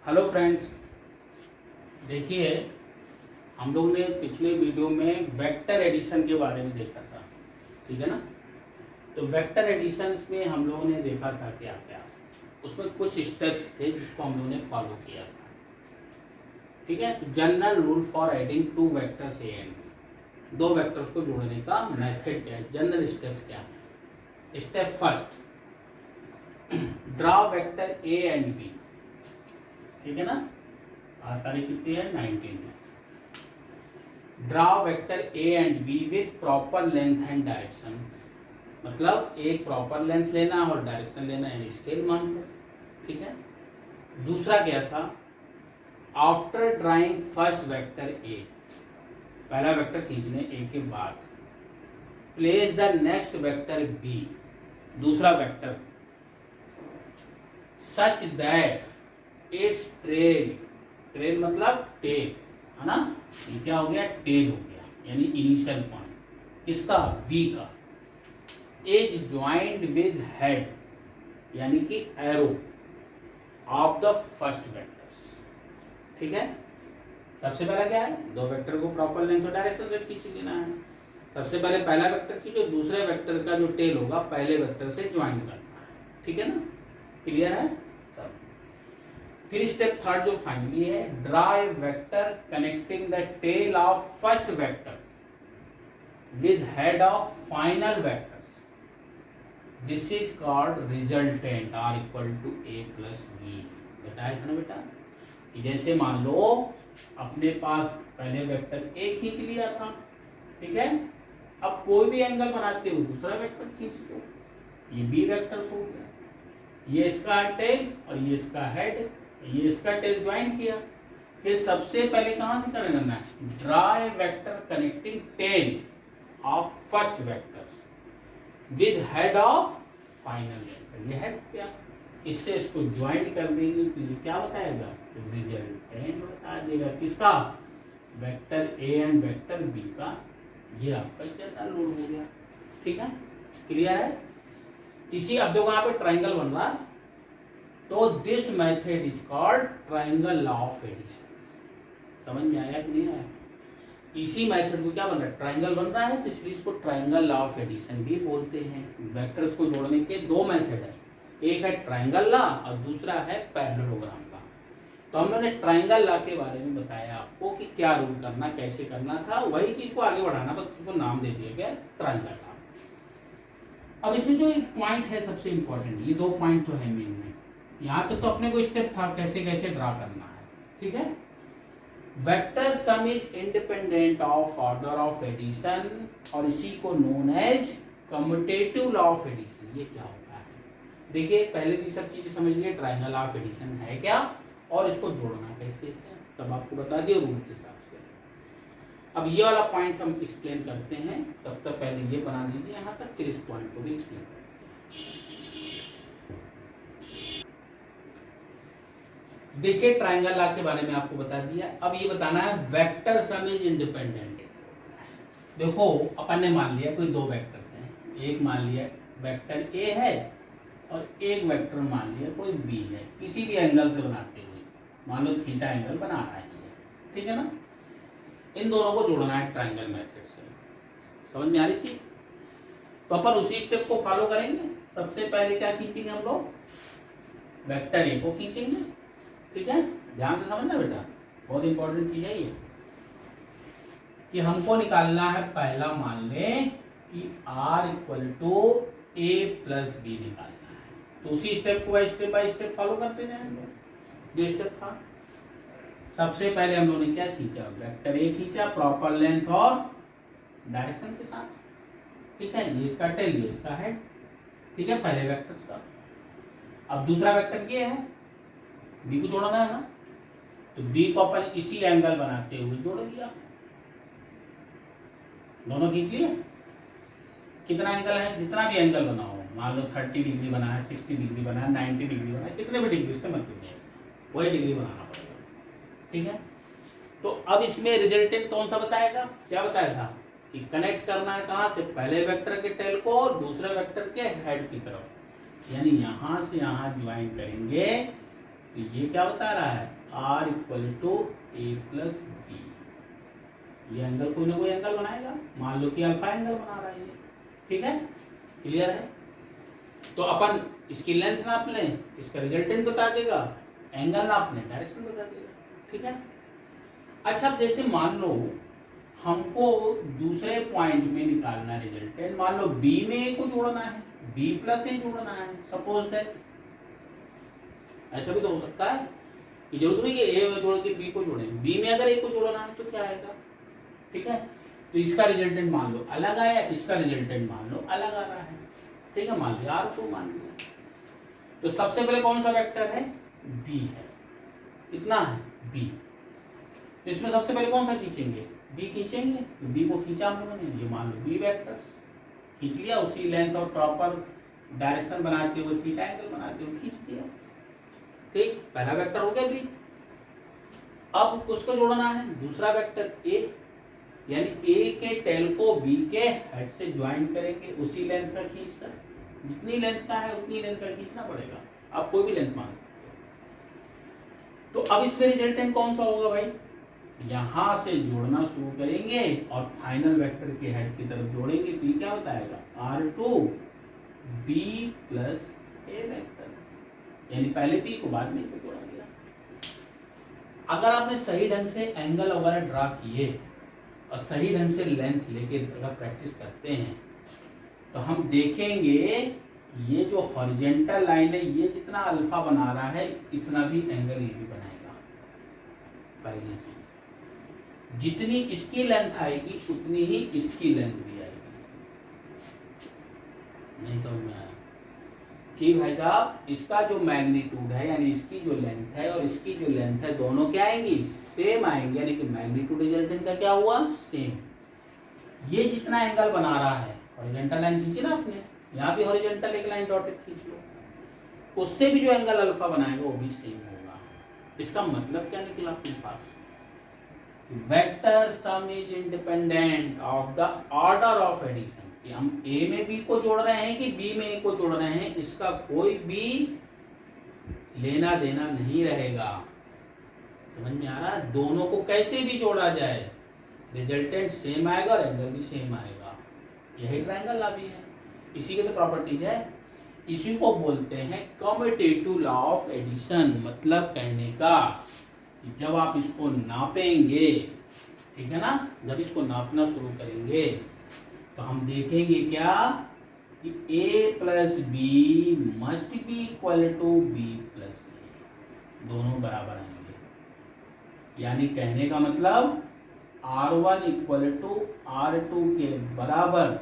Hello friends, देखिए हम लोग ने पिछले वीडियो में वेक्टर एडिशन के बारे में देखा था, ठीक है ना। तो वेक्टर एडिशंस में हम लोगों ने देखा था क्या क्या, उसमें कुछ स्टेप्स थे जिसको हम लोगों ने फॉलो किया था, ठीक है। तो general rule for adding two vectors A and B, दो वेक्टर्स को जोड़ने का मेथड क्या है, जनरल स्टेप्स क्या है। Step first, draw vector A and B, ठीक है ना। आज तारीख कितनी है, 19 है। Draw vector A and B with proper length and direction, मतलब एक प्रॉपर लेंथ लेना और डायरेक्शन लेना, यानी स्केल मान लो, ठीक है। दूसरा क्या था, after drawing first vector A, पहला वेक्टर खींचने ए के बाद, place the next vector B, दूसरा vector, such that its trail, trail मतलब टेल, है ना। ये क्या हो गया, टेल हो गया, यानी इनिशियल पॉइंट किसका, बी का, इज ज्वाइंड विद हेड, यानी कि arrow of the first vectors, ठीक है। सबसे पहला क्या है, दो वेक्टर को प्रॉपर लेंथ और डायरेक्शन से खींच लेना है। सबसे पहले पहला वेक्टर खींचो, दूसरे वेक्टर का जो टेल होगा पहले वेक्टर से ज्वाइन करना है, ठीक है ना। क्लियर है सब। फिर स्टेप थर्ड जो फाइनली है, draw a vector connecting the tail of first vector with head of final vectors, this is called resultant R equal to A plus B. बताया था ना बेटा कि जैसे मान लो अपने पास पहले वेक्टर ए खींच लिया था, ठीक है। अब कोई भी एंगल बनाते हो दूसरा वेक्टर खींच लो, ये बी वेक्टर हो गया, ये इसका टेल और ये इसका हेड, ये इसका टेल ज्वाइन किया। फिर सबसे पहले कहां से करना है, draw a vector connecting tail of first vector with head of final vector, ये हेड क्या, इससे इसको ज्वाइन कर देंगे तो ये क्या बताएगा, तो रिजल्टेंट बता देगा किसका, vector A and vector B का। ये आपका जनरल रूल हो गया, ठीक है। क्लियर है। इसी, अब देखो यहाँ पे ट्राइंगल बन रहा है, तो this method is called triangle law of addition. समझ में आया कि नहीं आया। इसी मेथड को क्या बन रहा है, ट्राइंगल बन रहा है, तो इसलिए इसको ट्राइंगल लॉ ऑफ एडिशन भी बोलते हैं। वेक्टर्स को जोड़ने के दो मेथड है, एक है ट्राइंगल लॉ और दूसरा है पैरेललोग्राम लॉ। तो हम लोगों ने ट्राइंगल लॉ के बारे में बताया आपको कि क्या रूल करना, कैसे करना था, वही चीज को आगे बढ़ाना, बस उसको नाम दे दिया गया ट्राइंगल लॉ। अब इसमें जो एक पॉइंट है सबसे इंपॉर्टेंट, ये दो पॉइंट तो है मेन में, यहाँ तक तो अपने को स्टेप था कैसे कैसे ड्रा करना है, ठीक है। Vector sum is independent of order of addition, और इसी को known as commutative law of addition. ये क्या होता है, देखिए पहले तो सब चीजें समझ लिए, ट्राइंगल लॉ ऑफ एडिशन है क्या और इसको जोड़ना कैसे है, सब आपको बता दिया रूल के हिसाब से। अब ये वाला पॉइंट हम एक्सप्लेन करते हैं, तब तक पहले ये बना दीजिए यहाँ तक, फिर इस पॉइंट को भी एक्सप्लेन करते हैं। देखिए ट्राइंगल लॉ के बारे में आपको बता दिया, अब ये बताना है वेक्टर सम इज इंडिपेंडेंट कैसे होता है। देखो अपन ने मान लिया कोई दो वेक्टर्स हैं, एक मान लिया वेक्टर ए है और एक वेक्टर मान लिया कोई बी है, किसी भी एंगल से बनाते हुए, मान लो थीटा एंगल बना रहा है, ठीक है ना। इन दोनों को जोड़ना है ट्राइंगल मेथड से। समझ में आ रही चीज। तो अपन उसी स्टेप को फॉलो करेंगे। सबसे पहले क्या खींचेंगे हम लोग, वेक्टर ए को खींचेंगे, ठीक है। ध्यान से समझना बेटा, बहुत इंपॉर्टेंट चीज है ये, कि हमको निकालना है, पहला मान लें कि r equal to A plus B निकालना है। तो उसी स्टेप को स्टेप बाय स्टेप फॉलो करते जाएंगे। जो स्टेप था, सबसे पहले हम लोगों ने क्या खींचा, वेक्टर ए खींचा प्रॉपर लेंथ और डायरेक्शन के साथ, ठीक है। ये इसका टेल, ये इसका हेड, ठीक है, पहले वेक्टर का। अब दूसरा वेक्टर ये है, बी को जोड़ना है ना, तो बी को अपन इसी एंगल बनाते हुए जोड़ दिया, दोनों खींच लिए। कितना एंगल है, जितना भी एंगल बना हो, मान लो 30 डिग्री बना है, 60 डिग्री बना है, 90 डिग्री बना है, कितने भी डिग्री से मतलब नहीं, वही डिग्री बनाना पड़ेगा, ठीक है। तो अब इसमें रिजल्टेंट कौन सा बताएगा, क्या बताया था कि कनेक्ट करना है कहां से, पहले वेक्टर के टेल को और दूसरे वेक्टर के हेड की तरफ, यानी यहां से यहां ज्वाइन करेंगे तो ये क्या बता रहा है, R equal to A plus B. ये एंगल कोई ना कोई एंगल बनाएगा, मान लो कि अल्फा एंगल बना रहा है ये, ठीक है, क्लियर है। तो अपन इसकी लेंथ नाप लें, इसका रिजल्टेंट बता देगा, एंगल नाप लें, डायरेक्शन बता देगा, ठीक है। अच्छा, अब जैसे मान लो हमको दूसरे पॉइंट में निकालना रिजल्टेंट, मान लो बी में ए को जोड़ना है, बी प्लस ए जोड़ना है, सपोज दैट। ऐसा भी तो हो सकता है कि जरूरत नहीं कि ए में जोड़ के बी को जोड़े, बी में अगर ए को जोड़ना है तो क्या आएगा, ठीक है। तो इसका रिजल्टेंट मान लो अलग आया, इसका रिजल्टेंट मान लो अलग आ रहा है, ठीक है। मान लिया, R को मान लिया। तो सबसे पहले कौन सा वेक्टर है, बी है, कितना है, बी। तो इसमें सबसे पहले कौन सा खींचेंगे, बी खींचेंगे। तो बी को खींचा हम लोगों ने, ये मान लो बी वेक्टर्स खींच लिया, उसी लेंथ और प्रॉपर डायरेक्शन बनाते हुए, थीटा एंगल बनाते हुए खींच दिया, ठीक। पहला वेक्टर हो गया बी। अब उसको जोड़ना है दूसरा वेक्टर ए, यानी ए के टेल को बी के हेड से ज्वाइन करेंगे, उसी लेंथ का खींचकर, जितनी लेंथ का है उतनी लेंथ का खींचना पड़ेगा, आप कोई भी लेंथ मान सकते हो। तो अब इसमें रिजल्टेंट कौन सा होगा भाई, यहां से जोड़ना शुरू करेंगे और फाइनल वेक्टर के हेड की तरफ जोड़ेंगे, तो ये क्या बताएगा, R2 B प्लस ए वेक्टर्स, यानी पहले बी को बाद में को जोड़ा गया। अगर आपने सही ढंग से एंगल वगैरह ड्रा किए और सही ढंग से लेंथ लेके अगर प्रैक्टिस करते हैं, तो हम देखेंगे ये जो हॉरिजॉन्टल लाइन है, ये जितना अल्फा बना रहा है इतना भी एंगल ये भी बनाएगा। पहली चीज, जितनी इसकी लेंथ आएगी उतनी ही इसकी लेंथ भी आएगी। नहीं समझ में आया कि भाई साहब, इसका जो मैग्नीट्यूड है यानी इसकी जो लेंथ है और इसकी जो लेंथ है, दोनों क्या आएंगी, सेम आएंगी, यानी कि मैग्नीट्यूड रिजल्टेंट का क्या हुआ, सेम। ये जितना एंगल बना रहा है, हॉरिजॉन्टल लाइन खींची ना आपने, यहाँ भी हॉरिजॉन्टल एक लाइन डॉटेड खींच लो, उससे भी जो एंगल अल्फा बनाएगा वो भी सेम होगा। इसका मतलब क्या निकला अपने पास, vector sum is independent of the order of addition. कि हम ए में बी को जोड़ रहे हैं कि बी में ए को जोड़ रहे हैं, इसका कोई भी लेना देना नहीं रहेगा। समझ में आ रहा है, दोनों को कैसे भी जोड़ा जाए रिजल्टेंट सेम आएगा और एंगल भी सेम आएगा। यही ट्रायंगल लॉ भी है, इसी के तो प्रॉपर्टीज है। इसी को बोलते हैं कम्यूटेटिव लॉ ऑफ एडिशन। मतलब कहने का जब आप इसको नापेंगे, ठीक है ना, जब इसको नापना शुरू करेंगे तो हम देखेंगे क्या कि a plus B must be equal to B plus A, दोनों बराबर आएंगे। यानी कहने का मतलब R1 इक्वल टू R2 के बराबर,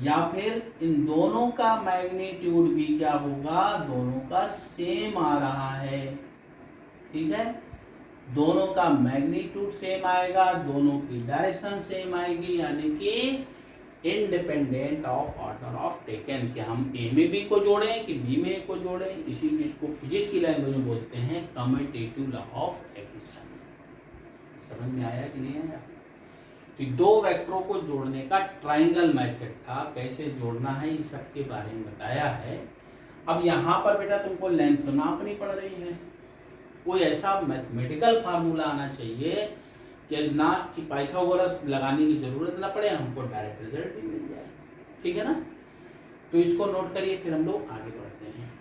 या फिर इन दोनों का मैग्नीट्यूड भी क्या होगा, दोनों का सेम आ रहा है, ठीक है। दोनों का मैग्नीट्यूड सेम आएगा, दोनों की डायरेक्शन सेम आएगी, यानी कि independent of order of taken. कि हम ए में बी को जोड़ें कि बी में ए को जोड़ें, इसी चीज को फिजिक्स की लैंग्वेज में बोलते हैं कम्यूटेटिव लॉ ऑफ एडिशन। समझ में आया कि नहीं आया। तो दो वेक्टरों को जोड़ने का ट्रायंगल मेथड था, कैसे जोड़ना है ये सब के बारे में बताया है। अब यहाँ पर बेटा तुमको लेंथ नापनी पड़ रही है, कोई ऐसा मैथमेटिकल फार्मूला आना चाहिए कि ना कि पाइथागोरस लगाने की जरूरत ना पड़े, हमको डायरेक्ट रिजल्ट भी मिल जाए, ठीक है ना। तो इसको नोट करिए, फिर हम लोग आगे बढ़ते हैं।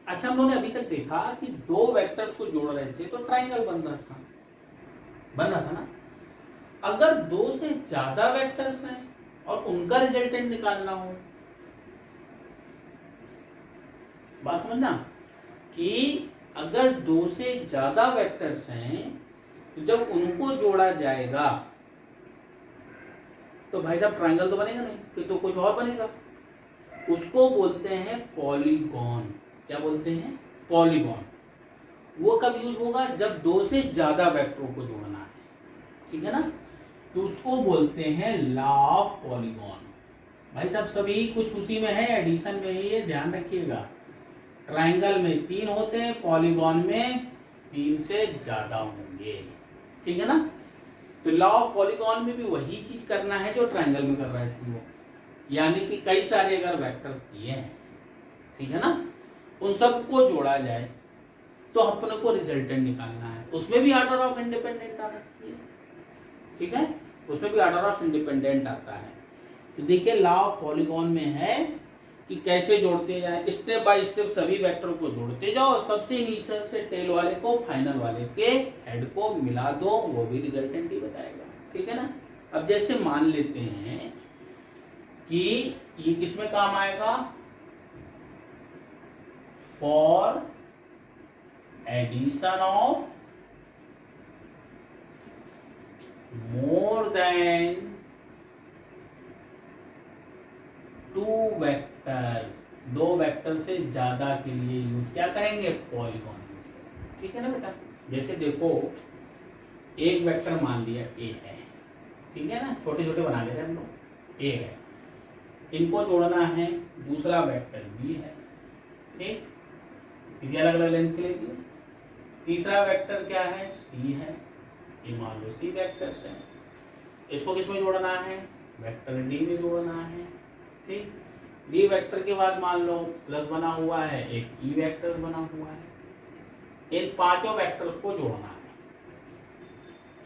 अच्छा, हम लोगों ने अभी तक देखा कि दो वेक्टर्स को जोड़ रहे थे तो ट्रायंगल बन रहा था ना। अगर दो से ज्यादा वेक्टर्स हैं और उनका रिजल्टेंट निकालना हो, बात समझना कि अगर दो से ज्यादा वेक्टर्स हैं तो जब उनको जोड़ा जाएगा तो भाई साहब ट्रायंगल तो बनेगा नहीं, फिर तो कुछ और बनेगा। उसको बोलते हैं पॉलीगॉन। क्या बोलते हैं, पॉलीगॉन। वो कब यूज होगा, जब दो से ज्यादा वेक्टरों को जोड़ना है, ठीक है ना। तो उसको बोलते हैं लॉ ऑफ पॉलीगॉन। भाई साहब सभी कुछ उसी में है, एडिशन में ही है, ध्यान रखिएगा। ट्रायंगल में 3 होते हैं, पॉलीगॉन में 3 से ज्यादा होंगे, ठीक है ना। तो लॉ ऑफ पॉलीगॉन में भी वही चीज करना है जो ट्रायंगल में कर रहे थे वो, यानी कि कई सारे अगर वेक्टर दिए हैं ठीक है ना। उन सबको जोड़ा जाए तो अपने को रिजल्टेंट निकालना है, उसमें भी ऑर्डर ऑफ इंडिपेंडेंट आना चाहिए, ठीक है, उसमें भी ऑर्डर ऑफ इंडिपेंडेंट आता है। तो देखिए लॉ ऑफ पॉलीगॉन में है कि कैसे जोड़ते जाए, स्टेप बाय स्टेप सभी वेक्टर को जोड़ते जाओ, सबसे इनिशियल से टेल वाले को फाइनल वाले के हेड को मिला दो, वो भी रिजल्टेंट ही बताएगा, ठीक है ना। अब जैसे मान लेते हैं कि ये किसमें काम आएगा, for addition of more than 2 vectors, 2 vector से ज्यादा के लिए यूज क्या करेंगे, पॉलीगॉन यूज करेंगे, ठीक है ना बेटा। जैसे देखो एक वेक्टर मान लिया ए है, ठीक है ना, छोटे छोटे बना लेते हैं हम लोग, ए है, इनको जोड़ना है, दूसरा वेक्टर बी है, ठीक, किसी अलग अलग लेंथ के लिए दिए, तीसरा वेक्टर क्या है, सी है, ये मान लो सी वेक्टर्स है, इसको किसमें जोड़ना है, वेक्टर डी में जोड़ना है, ठीक। डी वेक्टर के बाद मान लो प्लस बना हुआ है, एक ई वेक्टर बना हुआ है, इन 5 वेक्टर्स को जोड़ना है,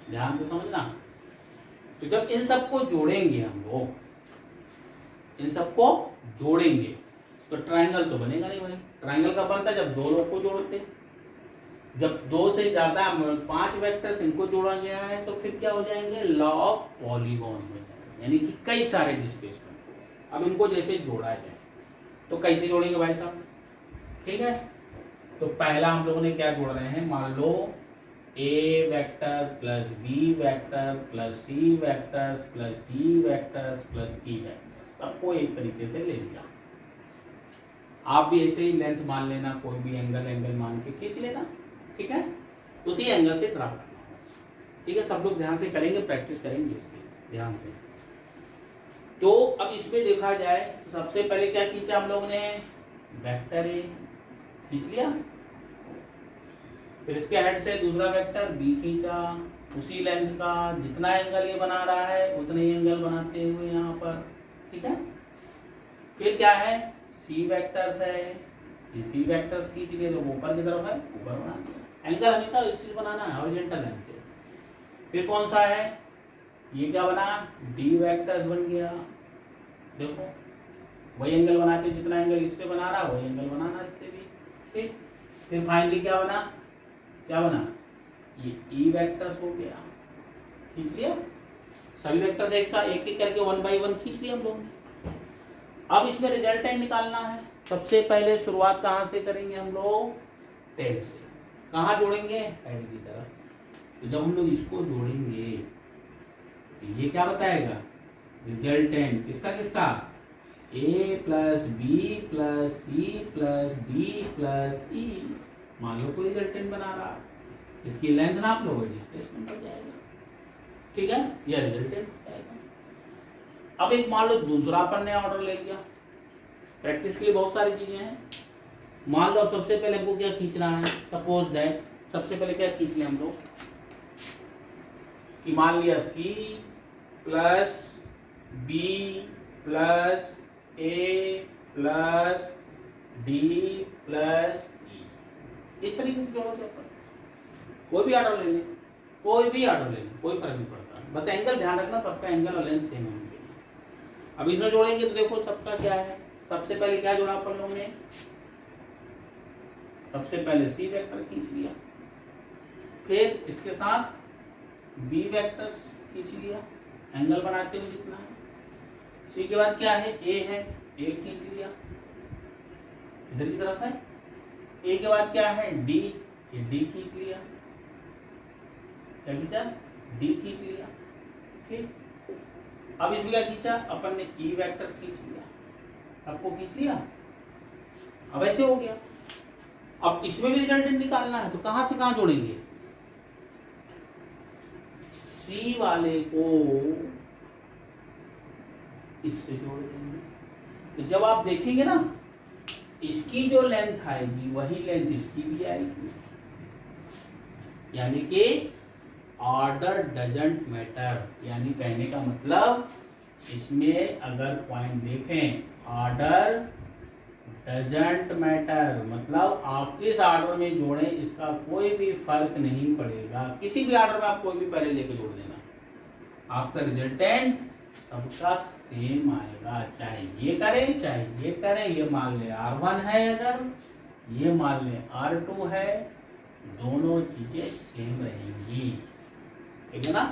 ध्यान से समझना। तो जब इन सबको जोड़ेंगे हम लोग, इन सबको जोड़ेंगे तो ट्रायंगल तो बनेगा नहीं भाई, ट्रायंगल का बनता है जब 2 लोग को जोड़ते, जब 2 से ज्यादा 5 वेक्टर्स इनको जोड़ा गया है तो फिर क्या हो जाएंगे, लॉ ऑफ पॉलीगॉन हो जाएगा, यानी कि कई सारे डिस्प्लेसमेंट। अब इनको जैसे जोड़ा जाए तो कैसे जोड़ेंगे भाई साहब, ठीक है। तो पहला हम लोगों ने क्या जोड़ रहे हैं, मान लो A vector plus B vector plus C vectors plus D vectors plus E vectors, सबको एक तरीके से ले लिया। आप भी ऐसे ही लेंथ मान लेना, कोई भी एंगल मान के खींच लेना, ठीक है, उसी एंगल से ड्रा करना, ठीक है। सब लोग ध्यान से करेंगे, प्रैक्टिस करेंगे इसकी, ध्यान से। तो अब इसमें देखा जाए तो सबसे पहले क्या खींचा हम लोग ने, वेक्टर ए खींच लिया, फिर इसके हेड से दूसरा वेक्टर बी खींचा, उसी लेंथ का, जितना एंगल ये बना रहा है उतने ही एंगल बनाते हुए यहाँ पर, ठीक है। फिर क्या है, सी वेक्टर्स है, ये सी वेक्टर्स खींच लिए तो ऊपर की तरफ है, ऊपर बना दिया, एंगल हमेशा इस चीज बनाना है, हॉरिजॉन्टल लाइन से। फिर कौन सा है, ये क्या बना, डी वेक्टर्स बन गया, देखो वही एंगल बनाते, जितना एंगल इससे बना रहा वही एंगल बनाना इससे भी, ठीक। फिर फाइनली क्या बना, ये ई वेक्टर्स हो गया, खींच लिया, सभी वेक्टर्स एक साथ एक एक करके 1 बाई 1 खींच लिया हम लोग ने। अब इसमें रिजल्टेंट निकालना है, सबसे पहले शुरुआत कहाँ से करेंगे हम लोग, टेल से, कहाँ जोड़ेंगे, हेड की तरफ। तो जब हम लोग इसको जोड़ेंगे तो ये क्या बताएगा, रिजल्टेंट किसका किसका, A plus B plus C plus D plus E, मान लो कोई रिजल्टेंट बना रहा, इसकी लेंथ नाप लो, डिस्प्लेसमेंट हो जाएगा, ठीक है, यह रिजल्टेंट हो जाएगा। अब एक मान लो दूसरा अपन ने ऑर्डर ले लिया, प्रैक्टिस के लिए बहुत सारी चीजें हैं। मान लो सबसे पहले हमको क्या खींचना है, सपोज दैट सबसे पहले क्या खींच लें हम लोग, कि मान लिया सी प्लस बी प्लस ए प्लस डी प्लस ई, इस तरीके से जोड़ो से अपन कोई भी ऑर्डर ले लें, कोई भी ऑर्डर ले लें, कोई फर्क नहीं पड़ता, बस एंगल ध्यान रखना सबका एंगल और लेंथ सेम होना चाहिए। अब इसमें जोड़ेंगे तो देखो सबका क्या है, सबसे पहले क्या जोड़ा अपन लोगों ने, सबसे पहले सी वेक्टर खींच लिया, फिर इसके साथ बी वेक्टर खींच लिया, एंगल बनाते हुए जितना है, सी के बाद क्या है, ए है, ए खींच लिया, इधर की तरफ है, ए के बाद क्या है, डी, ये डी खींच लिया, क्या खींचा, डी खींच लिया, ठीक। अब इसमें क्या खींचा अपन ने, ई वेक्टर खींच लिया, सबको खींच लिया, अब ऐसे हो गया। अब इसमें भी रिजल्टेंट निकालना है तो कहां से कहां जोड़ेंगे, सी वाले को इससे जोड़ देंगे। तो जब आप देखेंगे ना, इसकी जो लेंथ आएगी वही लेंथ इसकी भी आएगी, यानी कि ऑर्डर डजंट मैटर, यानी कहने का मतलब इसमें अगर पॉइंट देखें, ऑर्डर डजेंट मैटर मतलब आप किस ऑर्डर में जोड़ें इसका कोई भी फर्क नहीं पड़ेगा, किसी भी ऑर्डर में आप कोई भी पहले लेके जोड़ देना, आपका रिजल्टेंट सबका सेम आएगा, चाहे ये करें चाहे ये करें। ये मान ले R1 है, अगर ये मान ले R2 है, दोनों चीजें सेम रहेंगी, ठीक है ना।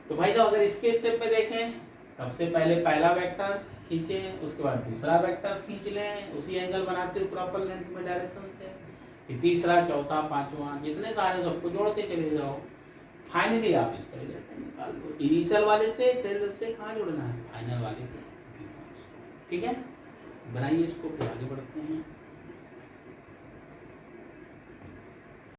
तो भाई साहब अगर इसके स्टेप पे देखें, सबसे पहले पहला वेक्टर खींचे, उसके बाद दूसरा वेक्टर खींच लें उसी एंगल बनाते हुए प्रॉपर लेंथ में डायरेक्शन से, फिर तीसरा चौथा पांचवा जितने सारे सबको जोड़ते चले जाओ, फाइनली आप इसका रिजल्ट निकाल दो। इनिशियल वाले से टेल से कहाँ जोड़ना है, फाइनल वाले को, ठीक है। बनाइए इसको, फिर आगे बढ़ते हैं।